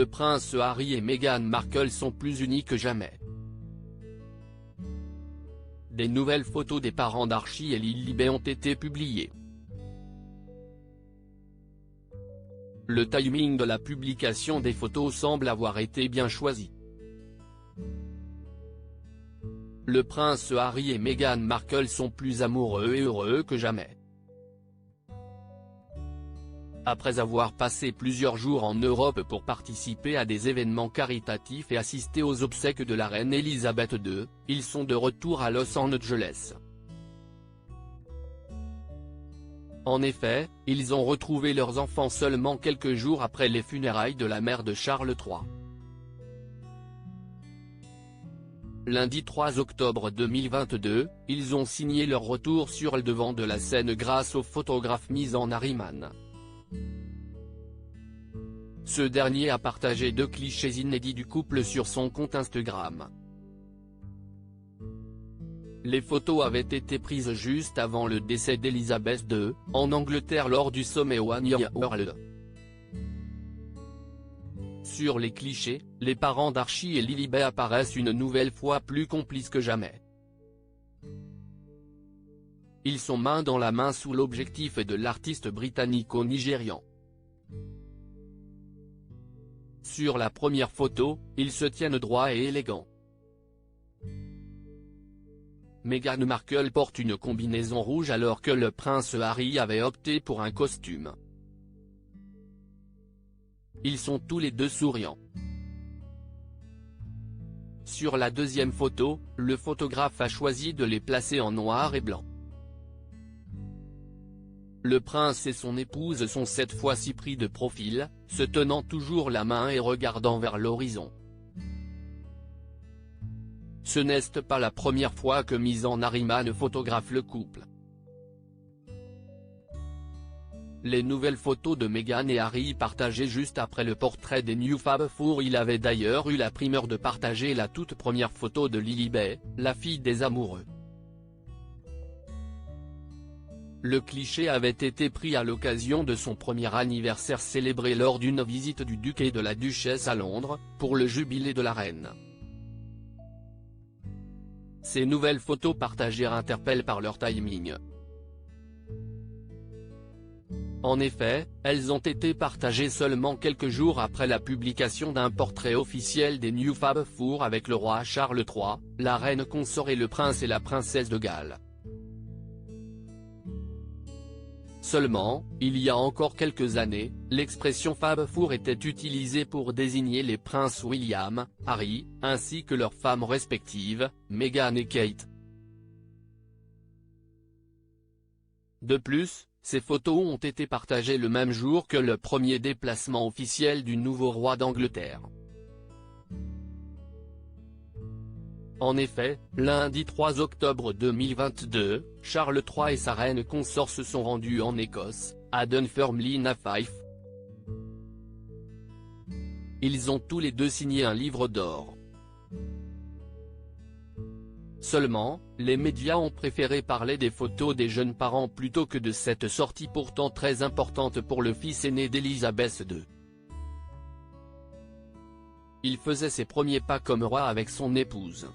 le prince Harry et Meghan Markle sont plus unis que jamais. Des nouvelles photos des parents d'Archie et Lilibet ont été publiées. Le timing de la publication des photos semble avoir été bien choisi. Le prince Harry et Meghan Markle sont plus amoureux et heureux que jamais. Après avoir passé plusieurs jours en Europe pour participer à des événements caritatifs et assister aux obsèques de la reine Elisabeth II, ils sont de retour à Los Angeles. En effet, ils ont retrouvé leurs enfants seulement quelques jours après les funérailles de la mère de Charles III. Lundi 3 octobre 2022, ils ont signé leur retour sur le devant de la scène grâce au photographe Misan Nariman. Ce dernier a partagé 2 clichés inédits du couple sur son compte Instagram. Les photos avaient été prises juste avant le décès d'Elisabeth II, en Angleterre lors du sommet One Year World. Sur les clichés, les parents d'Archie et Lilibet apparaissent une nouvelle fois plus complices que jamais. Ils sont main dans la main sous l'objectif de l'artiste britannico-nigérian. Sur la première photo, ils se tiennent droits et élégants. Meghan Markle porte une combinaison rouge alors que le prince Harry avait opté pour un costume. Ils sont tous les deux souriants. Sur la deuxième photo, le photographe a choisi de les placer en noir et blanc. Le prince et son épouse sont cette fois-ci pris de profil, se tenant toujours la main et regardant vers l'horizon. Ce n'est pas la première fois que Misan Nariman photographe le couple. Les nouvelles photos de Meghan et Harry partagées juste après le portrait des New Fab Four. Il avait d'ailleurs eu la primeur de partager la toute première photo de Lilibet, la fille des amoureux. Le cliché avait été pris à l'occasion de son premier anniversaire célébré lors d'une visite du duc et de la duchesse à Londres, pour le jubilé de la reine. Ces nouvelles photos partagées interpellent par leur timing. En effet, elles ont été partagées seulement quelques jours après la publication d'un portrait officiel des New Fab Four avec le roi Charles III, la reine consort et le prince et la princesse de Galles. Seulement, il y a encore quelques années, l'expression Fab Four était utilisée pour désigner les princes William, Harry, ainsi que leurs femmes respectives, Meghan et Kate. De plus, ces photos ont été partagées le même jour que le premier déplacement officiel du nouveau roi d'Angleterre. En effet, lundi 3 octobre 2022, Charles III et sa reine consort se sont rendus en Écosse, à Dunfermline à Fife. Ils ont tous les deux signé un livre d'or. Seulement, les médias ont préféré parler des photos des jeunes parents plutôt que de cette sortie pourtant très importante pour le fils aîné d'Elisabeth II. Il faisait ses premiers pas comme roi avec son épouse.